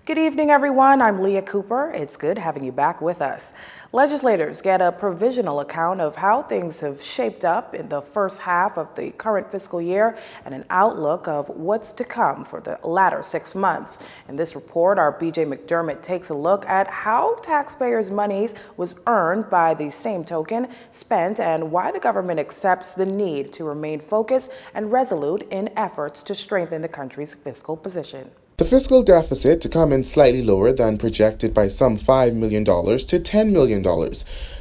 Good evening, everyone. I'm Leah Cooper. It's good having you back with us. Legislators get a provisional account of how things have shaped up in the first half of the current fiscal year and an outlook of what's to come for the latter 6 months. In this report, our BJ McDermott takes a look at how taxpayers' monies was earned by the same token spent and why the government accepts the need to remain focused and resolute in efforts to strengthen the country's fiscal position. The fiscal deficit to come in slightly lower than projected by some $5 million to $10 million.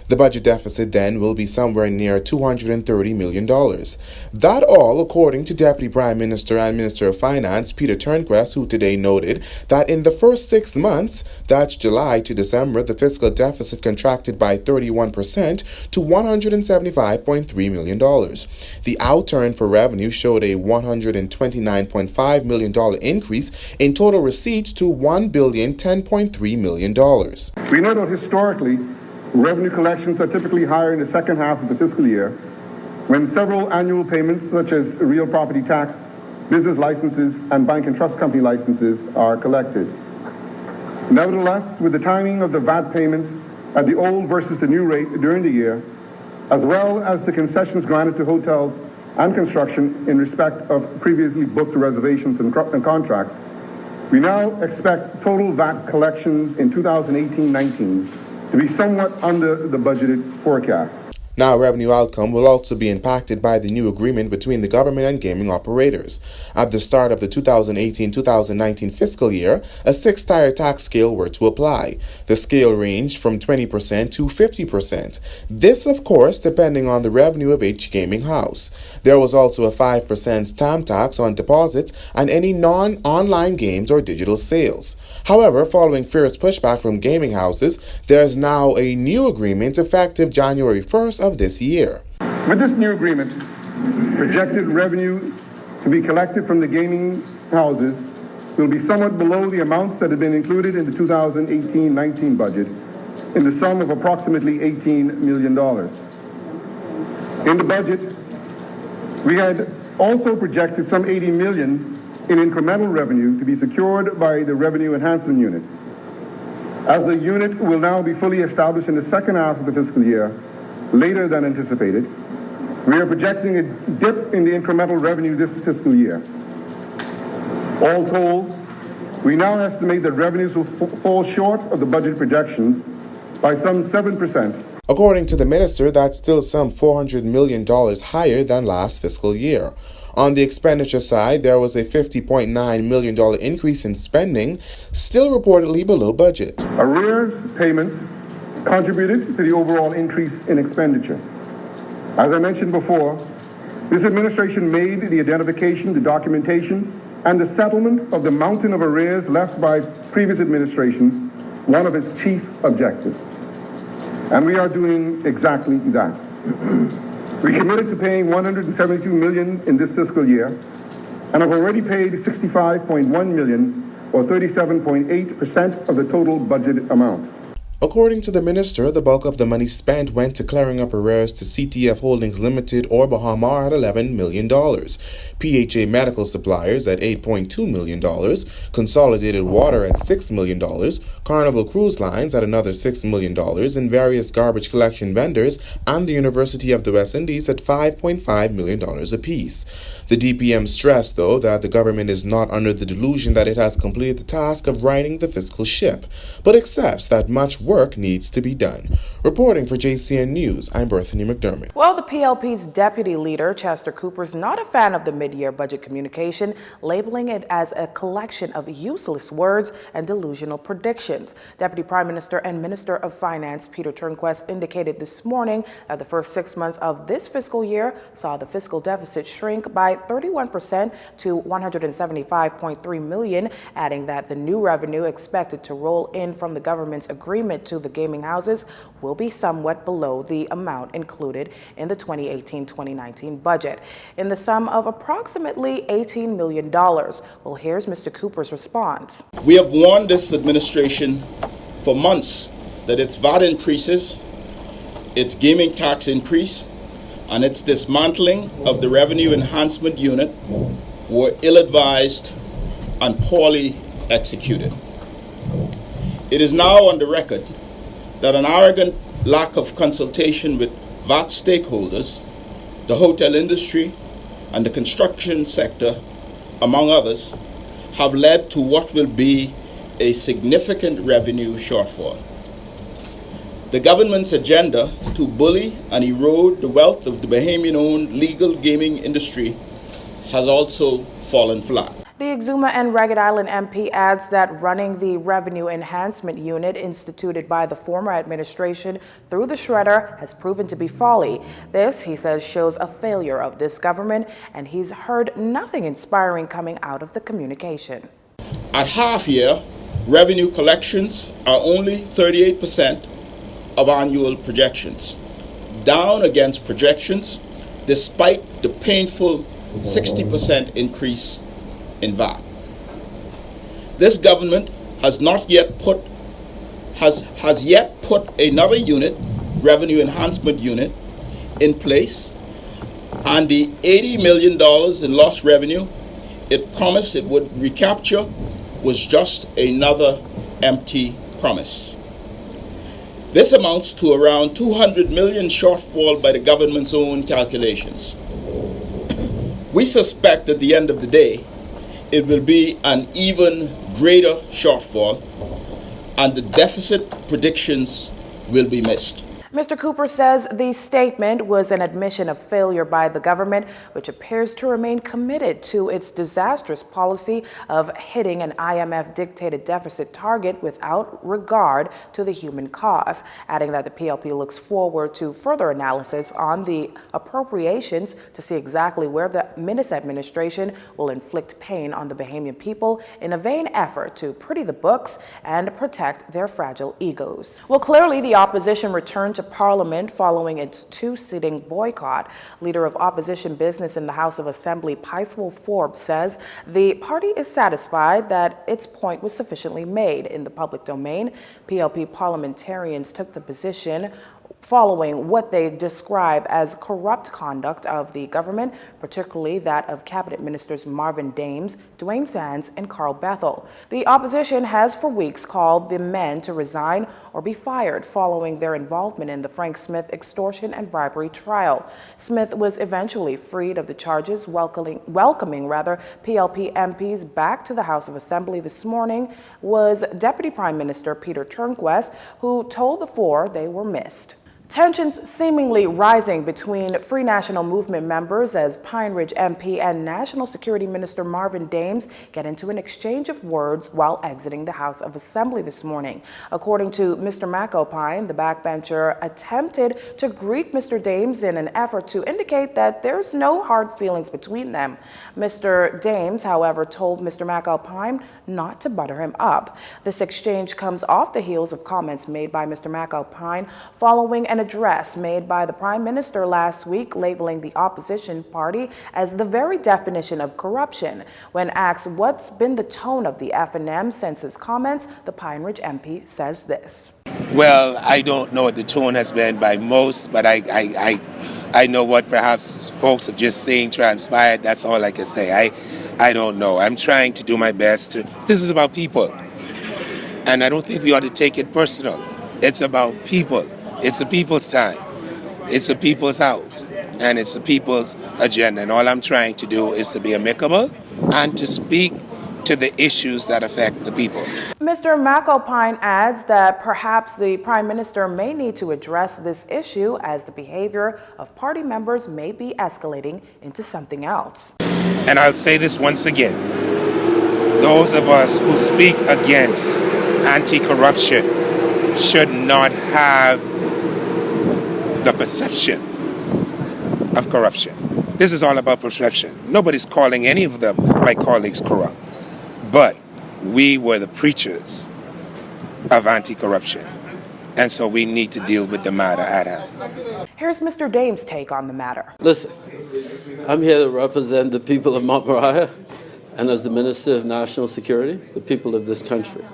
The budget deficit then will be somewhere near $230 million. That all according to Deputy Prime Minister and Minister of Finance Peter Turnquest, who today noted that in the first 6 months, that's July to December, the fiscal deficit contracted by 31% to $175.3 million. The outturn for revenue showed a $129.5 million increase in total receipts to $1,010.3 million. We know that historically, revenue collections are typically higher in the second half of the fiscal year when several annual payments such as real property tax, business licenses, and bank and trust company licenses are collected. Nevertheless, with the timing of the VAT payments at the old versus the new rate during the year, as well as the concessions granted to hotels and construction in respect of previously booked reservations and contracts, we now expect total VAT collections in 2018-19 to be somewhat under the budgeted forecast. Now, revenue outcome will also be impacted by the new agreement between the government and gaming operators. At the start of the 2018-2019 fiscal year, a 6-tier tax scale were to apply. The scale ranged from 20% to 50%. This, of course, depending on the revenue of each gaming house. There was also a 5% stamp tax on deposits and any non-online games or digital sales. However, following fierce pushback from gaming houses, there is now a new agreement effective January 1st of this year. With this new agreement, projected revenue to be collected from the gaming houses will be somewhat below the amounts that have been included in the 2018-19 budget in the sum of approximately $18 million. In the budget, we had also projected some $80 million in incremental revenue to be secured by the Revenue Enhancement Unit. As the unit will now be fully established in the second half of the fiscal year, later than anticipated, we are projecting a dip in the incremental revenue this fiscal year. All told, we now estimate that revenues will fall short of the budget projections by some 7%. According to the minister, that's still some $400 million higher than last fiscal year. On the expenditure side, there was a $50.9 million increase in spending, still reportedly below budget. Arrears payments contributed to the overall increase in expenditure. As I mentioned before, this administration made the identification, the documentation, and the settlement of the mountain of arrears left by previous administrations one of its chief objectives. And we are doing exactly that. We committed to paying $172 million in this fiscal year and have already paid $65.1 million, or 37.8% of the total budget amount. According to the minister, the bulk of the money spent went to clearing up arrears to CTF Holdings Limited or Bahamar at $11 million, PHA Medical Suppliers at $8.2 million, Consolidated Water at $6 million, Carnival Cruise Lines at another $6 million, and various garbage collection vendors and the University of the West Indies at $5.5 million apiece. The DPM stressed, though, that the government is not under the delusion that it has completed the task of righting the fiscal ship, but accepts that much work needs to be done. Reporting for JCN News, I'm Berthany McDermott. Well, the PLP's deputy leader, Chester Cooper, is not a fan of the mid-year budget communication, labeling it as a collection of useless words and delusional predictions. Deputy Prime Minister and Minister of Finance Peter Turnquest indicated this morning that the first 6 months of this fiscal year saw the fiscal deficit shrink by 31% to $175.3 million, adding that the new revenue expected to roll in from the government's agreement to the gaming houses will be somewhat below the amount included in the 2018-2019 budget, in the sum of approximately $18 million. Well, here's Mr. Cooper's response. We have warned this administration for months that its VAT increases, its gaming tax increase, and its dismantling of the Revenue Enhancement Unit were ill-advised and poorly executed. It is now on the record that an arrogant lack of consultation with VAT stakeholders, the hotel industry, and the construction sector, among others, have led to what will be a significant revenue shortfall. The government's agenda to bully and erode the wealth of the Bahamian-owned legal gaming industry has also fallen flat. The Exuma and Ragged Island MP adds that running the Revenue Enhancement Unit instituted by the former administration through the shredder has proven to be folly. This, he says, shows a failure of this government, and he's heard nothing inspiring coming out of the communication. At half year, revenue collections are only 38% of annual projections, down against projections despite the painful 60% increase in VAT. This government has yet put another unit, Revenue Enhancement Unit, in place, and the $80 million in lost revenue it promised it would recapture was just another empty promise. This amounts to around $200 million shortfall by the government's own calculations. We suspect at the end of the day, it will be an even greater shortfall, and the deficit predictions will be missed. Mr. Cooper says the statement was an admission of failure by the government, which appears to remain committed to its disastrous policy of hitting an IMF-dictated deficit target without regard to the human cost, adding that the PLP looks forward to further analysis on the appropriations to see exactly where the Minnis administration will inflict pain on the Bahamian people in a vain effort to pretty the books and protect their fragile egos. Well, clearly the opposition returned to Parliament following its two-sitting boycott. Leader of opposition business in the House of Assembly, Paiswell Forbes, says the party is satisfied that its point was sufficiently made in the public domain. PLP parliamentarians took the position following what they describe as corrupt conduct of the government, particularly that of Cabinet Ministers Marvin Dames, Dwayne Sands, and Carl Bethel. The opposition has for weeks called the men to resign or be fired following their involvement in the Frank Smith extortion and bribery trial. Smith was eventually freed of the charges, welcoming PLP MPs back to the House of Assembly this morning was Deputy Prime Minister Peter Turnquest, who told the four they were missed. Tensions seemingly rising between Free National Movement members as Pine Ridge MP and National Security Minister Marvin Dames get into an exchange of words while exiting the House of Assembly this morning. According to Mr. McAlpine, the backbencher attempted to greet Mr. Dames in an effort to indicate that there's no hard feelings between them. Mr. Dames, however, told Mr. McAlpine not to butter him up. This exchange comes off the heels of comments made by Mr. McAlpine following an address made by the Prime Minister last week labeling the opposition party as the very definition of corruption. When asked what's been the tone of the F&M since his comments, the Pine Ridge MP says this. Well, I don't know what the tone has been by most, but I know what perhaps folks have just seen transpired. That's all I can say. I don't know. I'm trying to do my best to. This is about people. And I don't think we ought to take it personal. It's about people. It's the people's time. It's the people's house. And it's the people's agenda. And all I'm trying to do is to be amicable and to speak to the issues that affect the people. Mr. McAlpine adds that perhaps the Prime Minister may need to address this issue as the behavior of party members may be escalating into something else. And I'll say this once again. Those of us who speak against anti-corruption should not have the perception of corruption. This is all about perception. Nobody's calling any of them, my colleagues, corrupt. But we were the preachers of anti-corruption. And so we need to deal with the matter at hand. Here's Mr. Dames' take on the matter. Listen, I'm here to represent the people of Mount Moriah and as the Minister of National Security, the people of this country.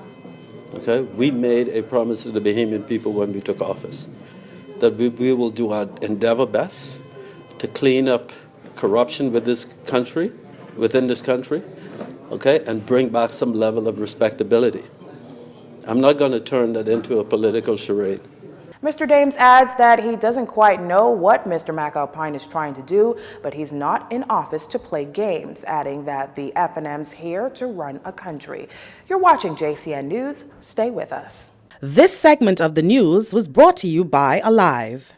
Okay? We made a promise to the Bahamian people when we took office that we will do our endeavor best to clean up corruption within this country, okay, and bring back some level of respectability. I'm not going to turn that into a political charade. Mr. Dames adds that he doesn't quite know what Mr. McAlpine is trying to do, but he's not in office to play games, adding that the FNM's here to run a country. You're watching JCN News. Stay with us. This segment of the news was brought to you by Alive.